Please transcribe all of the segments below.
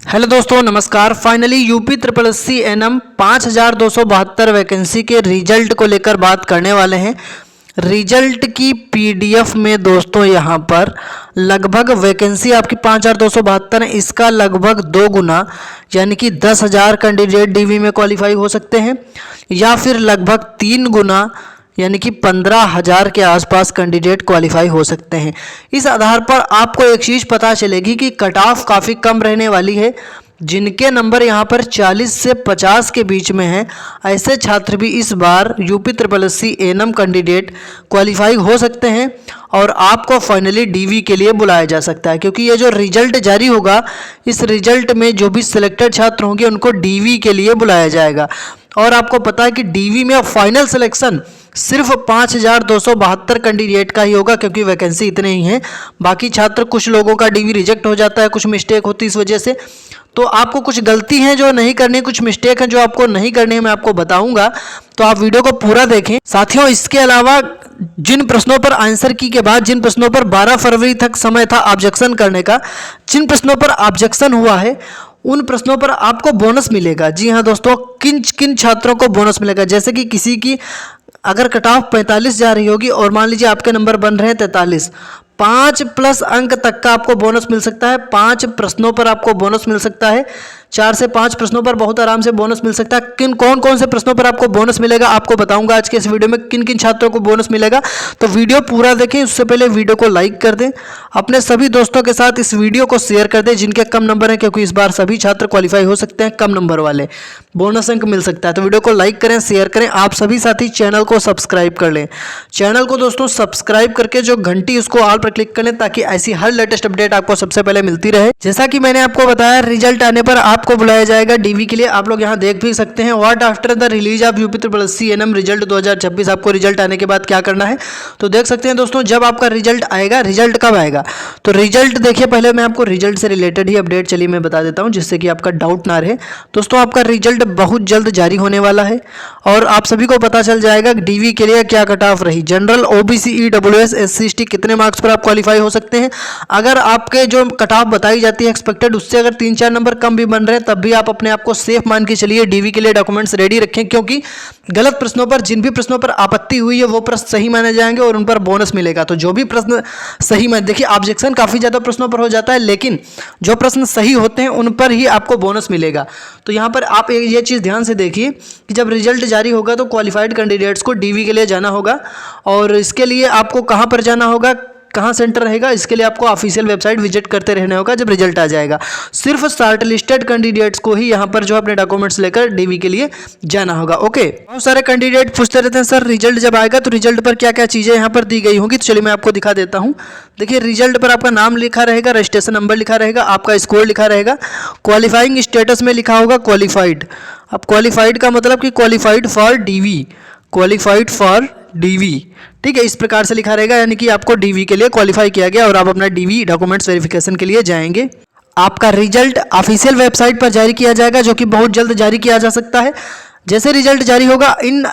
Hello दोस्तों, नमस्कार। Finally UP triple S C NM 5272 vacancy के रिजल्ट को लेकर बात करने वाले हैं। रिजल्ट की पीडीएफ में दोस्तों यहाँ पर लगभग वैकेंसी आपकी 5272 है, इसका लगभग 2 गुना यानी कि 10,000 कैंडिडेट डीवी में क्वालिफाई हो सकते हैं या फिर लगभग 3 गुना यानी कि 15,000 के आसपास कैंडिडेट क्वालिफाई हो सकते हैं। इस आधार पर आपको एक चीज़ पता चलेगी कि कट ऑफ काफ़ी कम रहने वाली है। जिनके नंबर यहाँ पर 40 से 50 के बीच में हैं, ऐसे छात्र भी इस बार UP triple S C NM candidate qualify हो सकते हैं और आपको फाइनली डीवी के लिए बुलाया जा सकता है, क्योंकि ये जो रिजल्ट जारी होगा इस रिजल्ट में जो भी सिलेक्टेड छात्र होंगे उनको डीवी के लिए बुलाया जाएगा। और आपको पता है कि डीवी में फाइनल सिलेक्शन सिर्फ 5272 कैंडिडेट का ही होगा, क्योंकि वैकेंसी इतने ही हैं। बाकी छात्र, कुछ लोगों का डीवी रिजेक्ट हो जाता है, कुछ मिस्टेक होती है, इस वजह से तो आपको कुछ गलती है जो नहीं करनी, कुछ मिस्टेक है जो आपको नहीं करनी है, मैं आपको बताऊंगा। तो आप वीडियो को पूरा देखें साथियों। इसके अलावा जिन प्रश्नों पर आंसर की के बाद जिन प्रश्नों पर 12 फरवरी तक समय था ऑब्जेक्शन करने का, जिन प्रश्नों पर ऑब्जेक्शन हुआ है उन प्रश्नों पर आपको बोनस मिलेगा। जी हाँ दोस्तों, किन किन छात्रों को बोनस मिलेगा, जैसे कि किसी की अगर कट ऑफ 45 जा रही होगी और मान लीजिए आपके नंबर बन रहे हैं 43, 5+ अंक तक का आपको बोनस मिल सकता है। 5 प्रश्नों पर आपको बोनस मिल सकता है। 4 से 5 प्रश्नों पर बहुत आराम से बोनस मिल सकता है। कौन कौन से प्रश्नों पर आपको बोनस मिलेगा आपको बताऊंगा आज के इस वीडियो में, किन किन छात्रों को बोनस मिलेगा। तो वीडियो पूरा देखें, उससे पहले वीडियो को लाइक कर दें, अपने सभी दोस्तों के साथ इस वीडियो को शेयर कर दें जिनके कम नंबर हैं, क्योंकि इस बार सभी छात्र क्वालिफाई हो सकते हैं। कम नंबर वाले बोनस अंक मिल सकता है। तो वीडियो को लाइक करें, शेयर करें। आप सभी साथी चैनल को सब्सक्राइब कर लें। चैनल को दोस्तों सब्सक्राइब करके जो घंटी उसको ऑल पर क्लिक कर लें, ताकि ऐसी हर लेटेस्ट अपडेट आपको सबसे पहले मिलती रहे। जैसा कि मैंने आपको बताया, रिजल्ट आने पर आपको बुलाया जाएगा डीवी के लिए। आप लोग यहाँ देख भी सकते हैं, what after the release of UP triple S C NM result 2026। आपको रिजल्ट आने के बाद क्या करना है तो देख सकते हैं दोस्तों। जब आपका रिजल्ट आएगा, रिजल्ट कब आएगा तो रिजल्ट देखिए, पहले मैं आपको रिजल्ट से रिलेटेड ही अपडेट चलिए मैं बता देता हूँ, जिससे कि आपका डाउट ना रहे। दोस्तों, आपका रिजल्ट बहुत जल्द जारी होने वाला है और आप सभी को पता चल जाएगा डीवी के लिए क्या कट ऑफ रही। General, OBC, EWS, SC, ST कितने मार्क्स पर आप क्वालिफाई हो सकते हैं। अगर आपके जो कट ऑफ बताई जाती है एक्सपेक्टेड, उससे अगर 3-4 नंबर कम भी बन रहे हैं, तब भी आप अपने आप को सेफ मान के चलिए। डीवी के लिए डॉक्यूमेंट्स रेडी रखें, क्योंकि गलत प्रश्नों पर, जिन भी प्रश्नों पर आपत्ति हुई है वो प्रश्न सही माने जाएंगे और उन पर बोनस मिलेगा। तो जो भी प्रश्न सही माने, देखिए ऑब्जेक्शन काफ़ी ज़्यादा प्रश्नों पर हो जाता है, लेकिन जो प्रश्न सही होते हैं उन पर ही आपको बोनस मिलेगा। तो यहाँ पर आप ये चीज़ ध्यान से देखिए कि जब रिजल्ट जारी होगा तो क्वालिफाइड कैंडिडेट्स को डीवी के लिए जाना होगा। और इसके लिए आपको कहाँ पर जाना होगा, कहाँ सेंटर रहेगा, इसके लिए आपको ऑफिशियल वेबसाइट विजिट करते रहने होगा जब रिजल्ट आ जाएगा। सिर्फ शॉर्ट लिस्टेड कैंडिडेट्स को ही यहाँ पर जो अपने डॉक्यूमेंट्स लेकर डीवी के लिए जाना होगा। ओके, बहुत सारे कैंडिडेट पूछते रहते हैं सर रिजल्ट जब आएगा तो रिजल्ट पर क्या क्या चीज़ें यहाँ पर दी गई होंगी। तो चलिए मैं आपको दिखा देता हूँ। देखिए, रिजल्ट पर आपका नाम लिखा रहेगा, रजिस्ट्रेशन नंबर लिखा रहेगा, आपका स्कोर लिखा रहेगा, क्वालिफाइंग स्टेटस में लिखा होगा क्वालिफाइड। अब क्वालिफाइड का मतलब कि qualified for DV, qualified for DV, ठीक है, इस प्रकार से लिखा रहेगा, यानी कि आपको डीवी के लिए क्वालिफाई किया गया और आप अपना डीवी डॉक्यूमेंट्स वेरिफिकेशन के लिए जाएंगे। आपका रिजल्ट ऑफिशियल वेबसाइट पर जारी किया जाएगा, जो कि बहुत जल्द जारी किया जा सकता है। जैसे रिजल्ट जारी होगा, इन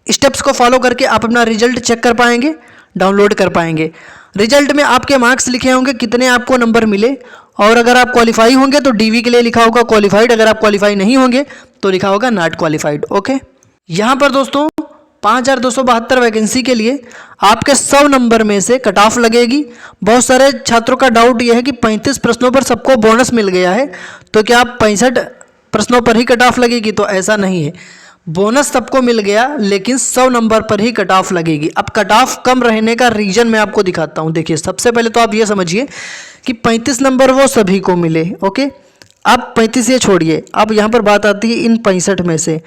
स्टेप्स को फॉलो करके आप अपना रिजल्ट चेक कर पाएंगे, डाउनलोड कर पाएंगे। रिजल्ट में आपके मार्क्स लिखे होंगे, कितने आपको नंबर मिले, और अगर आप क्वालिफाई होंगे तो डीवी के लिए लिखा होगा क्वालिफाइड, अगर आप क्वालिफाई नहीं होंगे तो लिखा होगा नॉट क्वालिफाइड। ओके, यहाँ पर दोस्तों 5272 वैकेंसी के लिए आपके 100 नंबर में से कट ऑफ लगेगी। बहुत सारे छात्रों का डाउट यह है कि 35 प्रश्नों पर सबको बोनस मिल गया है, तो क्या 65 प्रश्नों पर ही कट ऑफ लगेगी, तो ऐसा नहीं है। बोनस सबको मिल गया, लेकिन 100 नंबर पर ही कट ऑफ लगेगी। अब कट ऑफ कम रहने का रीजन मैं आपको दिखाता हूँ। देखिए, सबसे पहले तो आप ये समझिए कि 35 नंबर वो सभी को मिले। ओके, अब 35 ये छोड़िए, अब यहाँ पर बात आती है इन 65 में से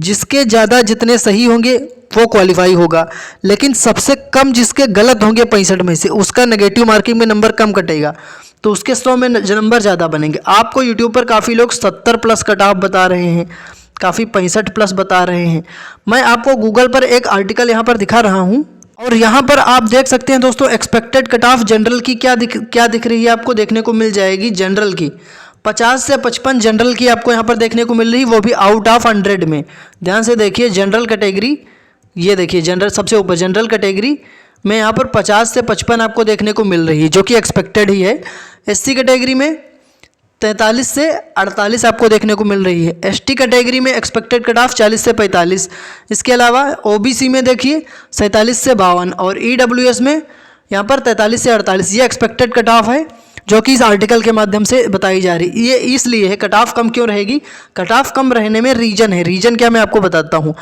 जिसके ज़्यादा जितने सही होंगे वो क्वालिफाई होगा, लेकिन सबसे कम जिसके गलत होंगे 65 में से उसका नेगेटिव मार्किंग में नंबर कम कटेगा, तो उसके 100 में नंबर ज़्यादा बनेंगे। आपको यूट्यूब पर काफ़ी लोग 70+ कट ऑफ बता रहे हैं, काफ़ी 65+ बता रहे हैं। मैं आपको गूगल पर एक आर्टिकल यहाँ पर दिखा रहा हूँ और यहाँ पर आप देख सकते हैं दोस्तों, एक्सपेक्टेड कट ऑफ जनरल की क्या दिख रही है, आपको देखने को मिल जाएगी। जनरल की 50 से 55 जनरल की आपको यहाँ पर देखने को मिल रही, वो भी आउट ऑफ 100 में। ध्यान से देखिए, जनरल कैटेगरी, ये देखिए जनरल सबसे ऊपर जनरल कैटेगरी में यहाँ पर 50 से 55 आपको देखने को मिल रही है, जो कि एक्सपेक्टेड ही है। एससी कैटेगरी में 43 से 48 आपको देखने को मिल रही है। एसटी कैटेगरी में एक्सपेक्टेड कट ऑफ 40 से 45। इसके अलावा ओबीसी में देखिए 47 से 52 और ईडब्ल्यूएस में यहाँ पर 43 से 48 ये एक्सपेक्टेड कट ऑफ है जो कि इस आर्टिकल के माध्यम से बताई जा रही। ये इसलिए है, कट ऑफ कम क्यों रहेगी? कट ऑफ कम रहने में रीजन है। रीजन क्या मैं आपको बताता हूँ।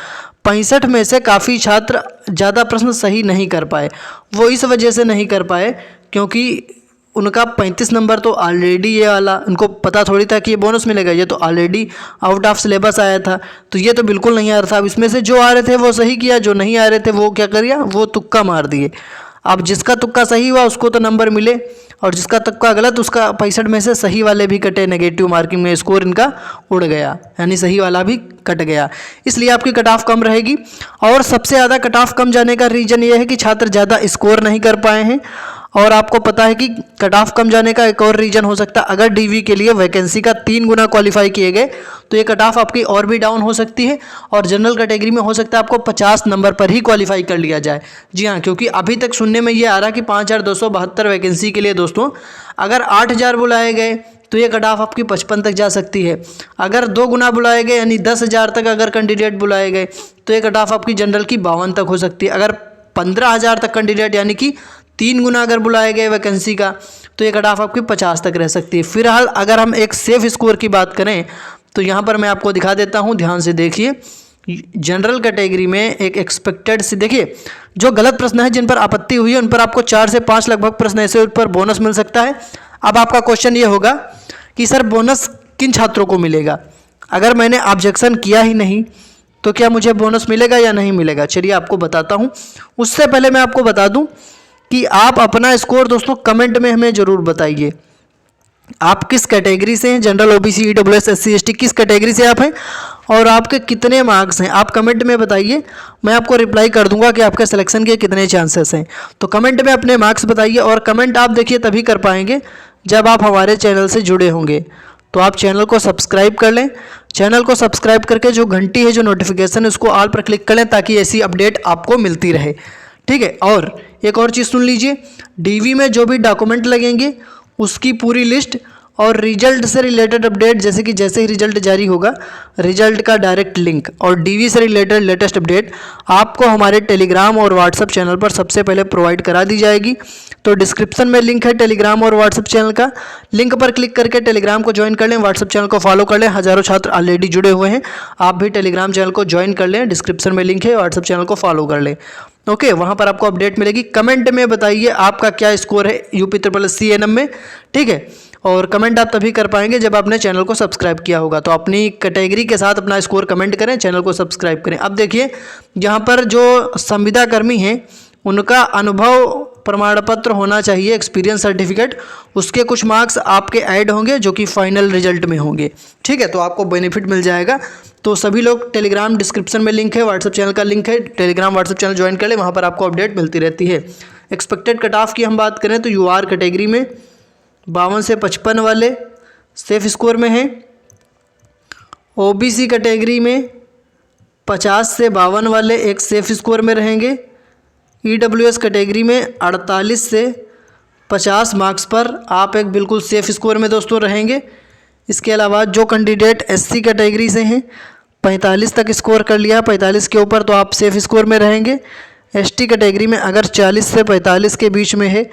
65 में से काफ़ी छात्र ज़्यादा प्रश्न सही नहीं कर पाए। वो इस वजह से नहीं कर पाए क्योंकि उनका 35 नंबर तो ऑलरेडी ये वाला, उनको पता थोड़ी था कि ये बोनस मिलेगा, ये तो ऑलरेडी आउट ऑफ सिलेबस आया था, तो ये तो बिल्कुल नहीं आ रहा था। अब इसमें से जो आ रहे थे वो सही किया, जो नहीं आ रहे थे वो क्या करिया, वो तुक्का मार दिए। अब जिसका तुक्का सही हुआ उसको तो नंबर मिले, और जिसका तुक्का गलत उसका 65 में से सही वाले भी कटे, नेगेटिव मार्किंग में स्कोर इनका उड़ गया, यानी सही वाला भी कट गया। इसलिए आपकी कट ऑफ कम रहेगी। और सबसे ज़्यादा कट ऑफ कम जाने का रीज़न ये है कि छात्र ज़्यादा स्कोर नहीं कर पाए हैं। और आपको पता है कि कट ऑफ कम जाने का एक और रीज़न हो सकता है, अगर डीवी के लिए वैकेंसी का 3 गुना क्वालिफाई किए गए तो ये कट ऑफ आपकी और भी डाउन हो सकती है। और जनरल कैटेगरी में हो सकता है आपको 50 नंबर पर ही क्वालिफाई कर लिया जाए। जी हाँ, क्योंकि अभी तक सुनने में ये आ रहा कि 5272 वैकेंसी के लिए दोस्तों अगर 8000 बुलाए गए तो ये कट ऑफ आपकी 55 तक जा सकती है। अगर 2 गुना बुलाए गए यानी 10,000 तक अगर कैंडिडेट बुलाए गए तो ये कट ऑफ आपकी जनरल की 52 तक हो सकती है। अगर 15,000 तक कैंडिडेट यानी कि 3 गुना अगर बुलाए गए वैकेंसी का तो ये कट ऑफ आपकी 50 तक रह सकती है। फिलहाल अगर हम एक सेफ स्कोर की बात करें तो यहाँ पर मैं आपको दिखा देता हूँ, ध्यान से देखिए। जनरल कैटेगरी में एक एक्सपेक्टेड से देखिए, जो गलत प्रश्न है जिन पर आपत्ति हुई है उन पर आपको 4 से 5 लगभग प्रश्न ऐसे पर बोनस मिल सकता है। अब आपका क्वेश्चन ये होगा कि सर बोनस किन छात्रों को मिलेगा? अगर मैंने ऑब्जेक्शन किया ही नहीं तो क्या मुझे बोनस मिलेगा या नहीं मिलेगा? चलिए आपको बताता हूँ। उससे पहले मैं आपको बता दूँ कि आप अपना स्कोर दोस्तों कमेंट में हमें ज़रूर बताइए। आप किस कैटेगरी से हैं, general, OBC, EWS, SC, ST, किस कैटेगरी से आप हैं और आपके कितने मार्क्स हैं, आप कमेंट में बताइए। मैं आपको रिप्लाई कर दूंगा कि आपके सिलेक्शन के कितने चांसेस हैं। तो कमेंट में अपने मार्क्स बताइए। और कमेंट आप देखिए तभी कर पाएंगे जब आप हमारे चैनल से जुड़े होंगे। तो आप चैनल को सब्सक्राइब कर लें। चैनल को सब्सक्राइब करके जो घंटी है, जो नोटिफिकेशन है, उसको ऑल पर क्लिक कर लें ताकि ऐसी अपडेट आपको मिलती रहे। ठीक है। और एक और चीज़ सुन लीजिए, डीवी में जो भी डॉक्यूमेंट लगेंगे उसकी पूरी लिस्ट और रिजल्ट से रिलेटेड अपडेट, जैसे कि जैसे ही रिजल्ट जारी होगा रिजल्ट का डायरेक्ट लिंक और डीवी से रिलेटेड लेटेस्ट अपडेट आपको हमारे टेलीग्राम और व्हाट्सएप चैनल पर सबसे पहले प्रोवाइड करा दी जाएगी। तो डिस्क्रिप्शन में लिंक है टेलीग्राम और व्हाट्सएप चैनल का, लिंक पर क्लिक करके टेलीग्राम को ज्वाइन कर लें, व्हाट्सएप चैनल को फॉलो कर लें। हज़ारों छात्र ऑलरेडी जुड़े हुए हैं, आप भी टेलीग्राम चैनल को ज्वाइन कर लें, डिस्क्रिप्शन में लिंक है, व्हाट्सएप चैनल को फॉलो कर लें। ओके, वहाँ पर आपको अपडेट मिलेगी। कमेंट में बताइए आपका क्या स्कोर है यूपी SSC एएनएम में। ठीक है। और कमेंट आप तभी कर पाएंगे जब आपने चैनल को सब्सक्राइब किया होगा। तो अपनी कैटेगरी के साथ अपना स्कोर कमेंट करें, चैनल को सब्सक्राइब करें। अब देखिए, यहाँ पर जो संविदा कर्मी हैं उनका अनुभव प्रमाण पत्र होना चाहिए, एक्सपीरियंस सर्टिफिकेट, उसके कुछ मार्क्स आपके ऐड होंगे जो कि फाइनल रिजल्ट में होंगे। ठीक है। तो आपको बेनिफिट मिल जाएगा। तो सभी लोग टेलीग्राम डिस्क्रिप्शन में लिंक है, व्हाट्सएप चैनल का लिंक है, टेलीग्राम व्हाट्सएप चैनल ज्वाइन कर ले, वहाँ पर आपको अपडेट मिलती रहती है। एक्सपेक्टेड कट ऑफ की हम बात करें तो यूआर कैटेगरी में 52 से 55 वाले सेफ स्कोर में हैं। ओबीसी कैटेगरी में 50 से 52 वाले एक सेफ स्कोर में रहेंगे। ईडब्ल्यूएस कैटेगरी में 48 से 50 मार्क्स पर आप एक बिल्कुल सेफ स्कोर में दोस्तों रहेंगे। इसके अलावा जो कैंडिडेट एससी कैटेगरी से हैं 45 तक स्कोर कर लिया, 45 के ऊपर, तो आप सेफ स्कोर में रहेंगे। एसटी कैटेगरी में अगर 40 से 45 के बीच में है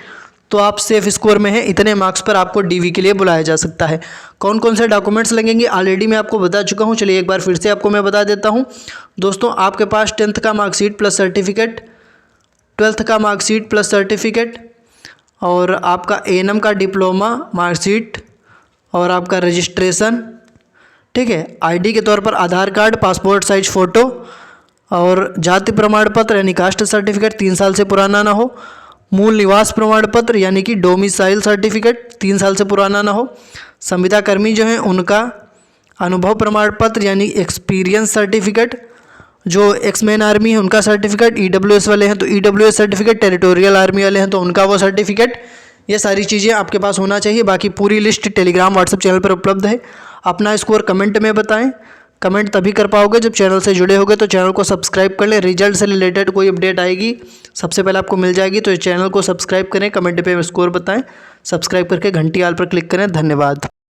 तो आप सेफ स्कोर में हैं। इतने मार्क्स पर आपको डीवी के लिए बुलाया जा सकता है। कौन कौन से डॉक्यूमेंट्स लगेंगे ऑलरेडी मैं आपको बता चुका हूं। चलिए एक बार फिर से आपको मैं बता देता हूं। दोस्तों, आपके पास 10th का मार्कशीट प्लस सर्टिफिकेट, 12th का मार्कशीट प्लस सर्टिफिकेट, और आपका एएनएम का डिप्लोमा मार्कशीट, और आपका रजिस्ट्रेशन। ठीक है। आईडी के तौर पर आधार कार्ड, पासपोर्ट साइज फ़ोटो, और जाति प्रमाण पत्र यानी कास्ट सर्टिफिकेट 3 साल से पुराना ना हो। मूल निवास प्रमाण पत्र यानी कि डोमिसाइल सर्टिफिकेट 3 साल से पुराना ना हो। संविदा कर्मी जो हैं उनका अनुभव प्रमाण पत्र यानी एक्सपीरियंस सर्टिफिकेट, जो एक्समैन आर्मी है उनका सर्टिफिकेट, ईडब्ल्यूएस वाले हैं तो ईडब्ल्यूएस सर्टिफिकेट, टेरिटोरियल आर्मी वाले हैं तो उनका वो सर्टिफिकेट, ये सारी चीज़ें आपके पास होना चाहिए। बाकी पूरी लिस्ट टेलीग्राम व्हाट्सएप चैनल पर उपलब्ध है। अपना स्कोर कमेंट में बताएं। कमेंट तभी कर पाओगे जब चैनल से जुड़े होगे। तो चैनल को सब्सक्राइब कर लें, रिजल्ट से रिलेटेड कोई अपडेट आएगी सबसे पहले आपको मिल जाएगी। तो चैनल को सब्सक्राइब करें, कमेंट पे स्कोर बताएं, सब्सक्राइब करके घंटी आल पर क्लिक करें। धन्यवाद।